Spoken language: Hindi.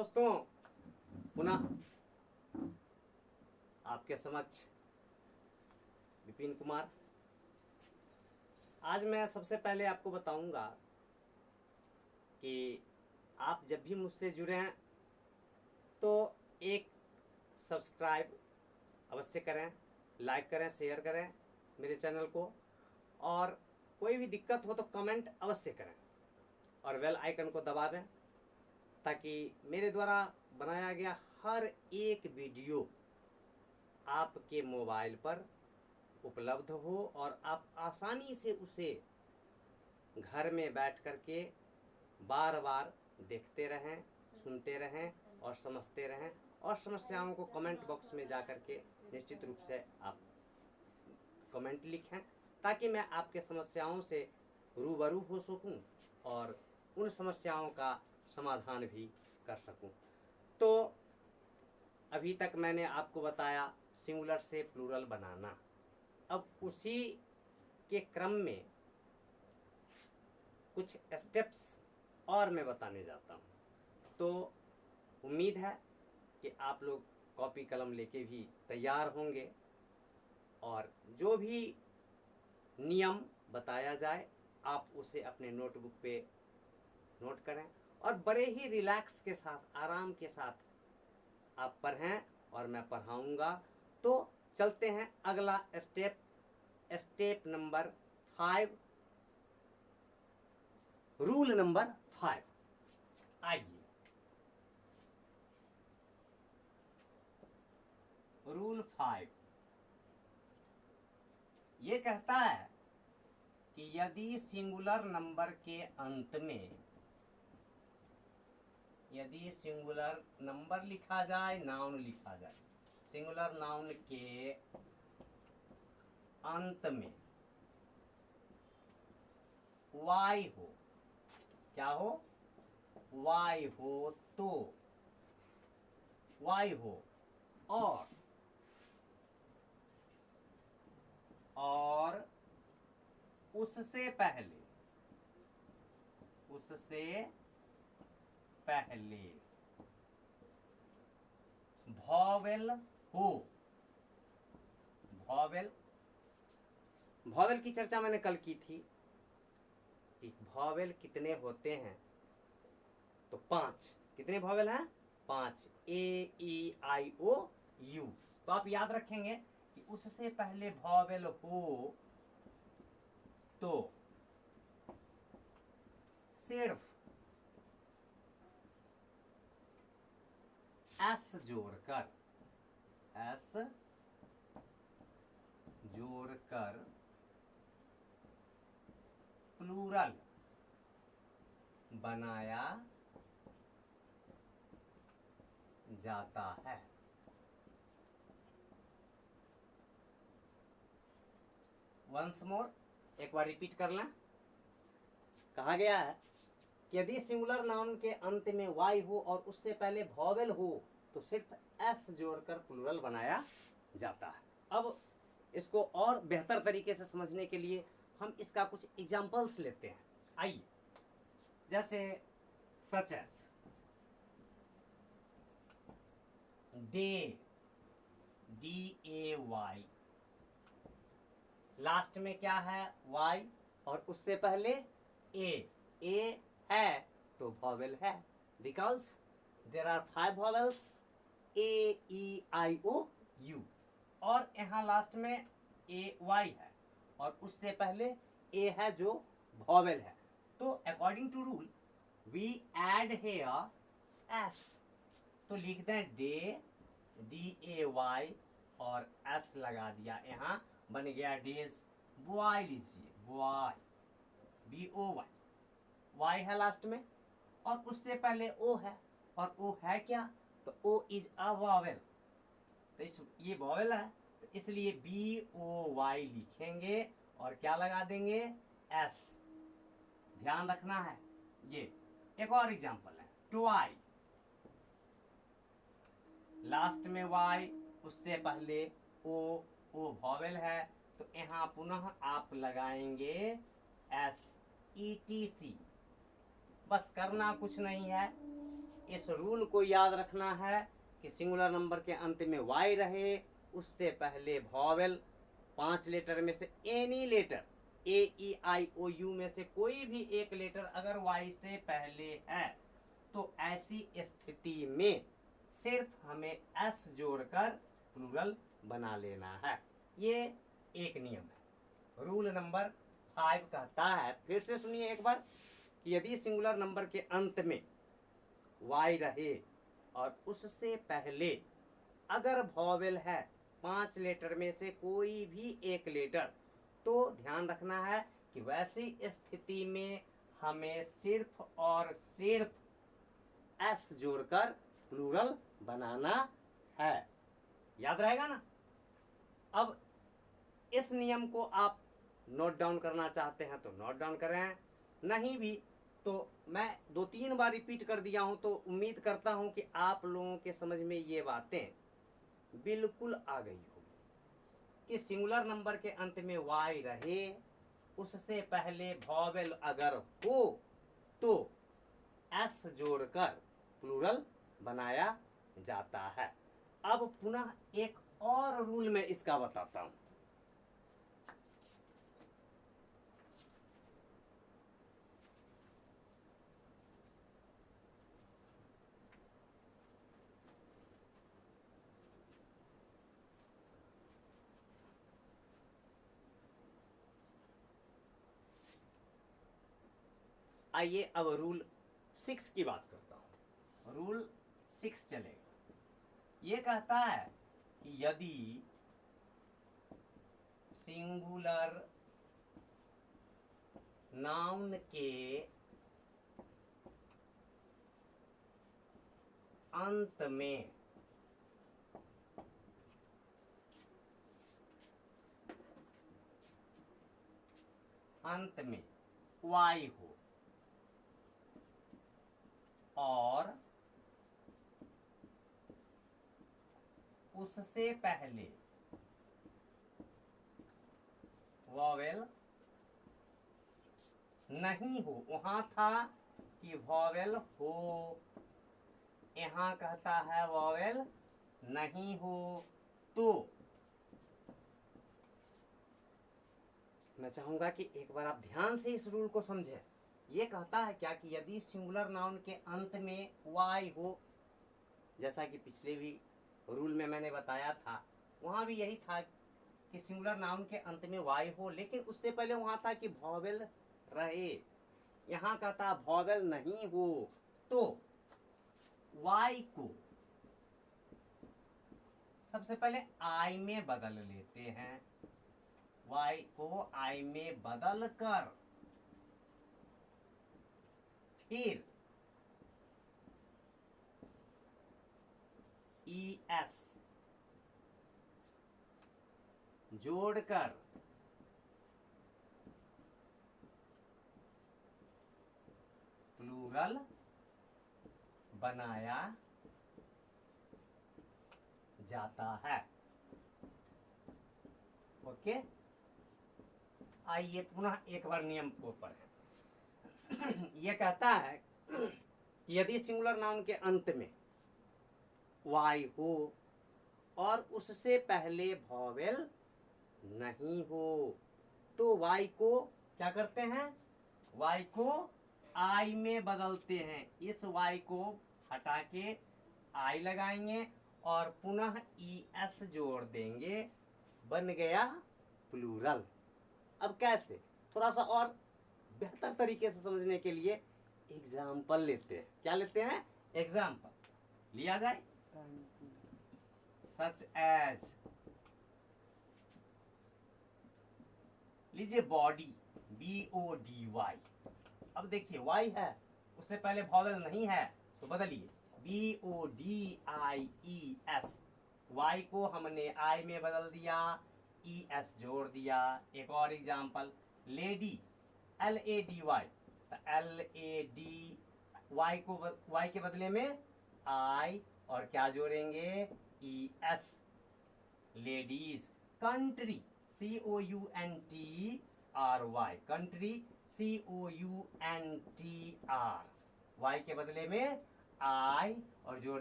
दोस्तों, पुनः आपके समक्ष विपिन कुमार। आज मैं सबसे पहले आपको बताऊंगा कि आप जब भी मुझसे जुड़े हैं तो एक सब्सक्राइब अवश्य करें, लाइक करें, शेयर करें मेरे चैनल को, और कोई भी दिक्कत हो तो कमेंट अवश्य करें और बेल आइकन को दबा दें ताकि मेरे द्वारा बनाया गया हर एक वीडियो आपके मोबाइल पर उपलब्ध हो और आप आसानी से उसे घर में बैठ कर के बार बार देखते रहें, सुनते रहें और समझते रहें, और समस्याओं को कमेंट बॉक्स में जा कर के निश्चित रूप से आप कमेंट लिखें ताकि मैं आपके समस्याओं से रूबरू हो सकूं और उन समस्याओं का समाधान भी कर सकूं। तो अभी तक मैंने आपको बताया सिंगुलर से प्लूरल बनाना। अब उसी के क्रम में कुछ स्टेप्स और मैं बताने जाता हूं। तो उम्मीद है कि आप लोग कॉपी कलम लेके भी तैयार होंगे और जो भी नियम बताया जाए आप उसे अपने नोटबुक पे नोट करें और बड़े ही रिलैक्स के साथ, आराम के साथ आप पढ़ें और मैं पढ़ाऊँगा। तो चलते हैं अगला स्टेप नंबर 5, रूल नंबर 5। आइए, रूल 5 ये कहता है कि यदि सिंगुलर नंबर के अंत में, यदि सिंगुलर नंबर लिखा जाए, नाउन लिखा जाए, सिंगुलर नाउन के अंत में वाई हो, क्या हो? वाई हो, तो वाई हो, और उससे पहले वॉवेल हो। वॉवेल की चर्चा मैंने कल की थी कि वॉवेल कितने होते हैं। तो 5। कितने वॉवेल हैं? 5, ए ई आई ओ यू। तो आप याद रखेंगे कि उससे पहले वॉवेल हो तो सिर्फ एस जोड़कर प्लूरल बनाया जाता है। वंस मोर, एक बार रिपीट कर लें। कहा गया है कि यदि सिंगुलर नाउन के अंत में वाई हो और उससे पहले वॉवेल हो तो सिर्फ एस जोड़कर प्लूरल बनाया जाता है। अब इसको और बेहतर तरीके से समझने के लिए हम इसका कुछ एग्जाम्पल्स लेते हैं। आइए, जैसे such as day, DAY, last में क्या है? वाई, और उससे पहले ए है तो वॉवेल है, because there are 5 vowels, AEIOU, और यहाँ लास्ट में AY है और उससे पहले ए है जो वॉवेल है। तो according to rule we add here S. तो लिख दें डे, DAY, और एस लगा दिया, यहाँ बन गया डेज। बॉय लीजिए, बॉय, BOY, वाई है लास्ट में और उससे पहले ओ है, और ओ है क्या? तो ओ इज अ वॉवेल, तो ये वॉवेल है तो इसलिए BOY लिखेंगे और क्या लगा देंगे? एस। ध्यान रखना है। ये एक और एग्जांपल है, ट्वाई, लास्ट में वाई, उससे पहले ओ वॉवेल है तो यहाँ पुनः आप लगाएंगे ETC। बस करना कुछ नहीं है, इस रूल को याद रखना है कि सिंगुलर नंबर के अंत में वाई रहे, उससे पहले वॉवेल 5 लेटर में से एनी लेटर AEIOU में से कोई भी एक लेटर अगर वाई से पहले है तो ऐसी स्थिति में सिर्फ हमें एस जोड़कर प्लूरल बना लेना है। ये एक नियम है। रूल नंबर 5 कहता है, फिर से सुनिए एक बार, कि यदि सिंगुलर नंबर के अंत में वाई रहे और उससे पहले अगर वॉवेल है 5 लेटर में से कोई भी एक लेटर, तो ध्यान रखना है कि वैसी स्थिति में हमें सिर्फ और सिर्फ एस जोड़कर प्लूरल बनाना है। याद रहेगा ना? अब इस नियम को आप नोट डाउन करना चाहते हैं तो नोट डाउन करें, नहीं भी तो मैं 2-3 बार रिपीट कर दिया हूं, तो उम्मीद करता हूं कि आप लोगों के समझ में ये बातें बिल्कुल आ गई होगी कि सिंगुलर नंबर के अंत में वाई रहे, उससे पहले वॉवेल अगर हो तो एस जोड़कर प्लूरल बनाया जाता है। अब पुनः एक और रूल में इसका बताता हूं। आइए अब रूल 6 की बात करता हूं। रूल 6 चलेगा। ये कहता है कि यदि सिंगुलर नाउन के अंत में वाई हो और उससे पहले वॉवेल नहीं हो, वहां था कि वॉवेल हो, यहां कहता है वॉवेल नहीं हो, तो मैं चाहूंगा कि एक बार आप ध्यान से इस रूल को समझें। ये कहता है क्या कि यदि सिंगुलर नाउन के अंत में वाई हो, जैसा कि पिछले भी रूल में मैंने बताया था, वहां भी यही था कि सिंगुलर नाउन के अंत में वाई हो, लेकिन उससे पहले वहां था कि वॉवेल रहे। यहाँ कहता वॉवेल नहीं हो, तो वाई को सबसे पहले आई में बदल लेते हैं। वाई को आई में बदल कर फिर ES जोड़कर प्लूरल बनाया जाता है। ओके, आइए पुनः एक बार नियम को पढ़ें। यह कहता है कि यदि सिंगुलर नाउन के अंत में वाई हो और उससे पहले वॉवेल नहीं हो, तो वाई को क्या करते हैं? वाई को आई में बदलते हैं। इस वाई को हटा के आई लगाएंगे और पुनः ES जोड़ देंगे, बन गया प्लूरल। अब कैसे? थोड़ा सा और बेहतर तरीके से समझने के लिए एग्जाम्पल लेते हैं। क्या लेते हैं? एग्जाम्पल लिया जाए। सच एज, लीजिए बॉडी, BODY। अब देखिए वाई है, उससे पहले वॉवेल नहीं है, तो बदलिए BODIES। वाई को हमने आई में बदल दिया, ES जोड़ दिया। एक और एग्जाम्पल, लेडी, LADY। तो LAD, वाई के बदले में आई और क्या जोड़ेंगे? ES, ladies. Country, COUNTRY, country, COUNTR। Y के बदले में आई और जोड़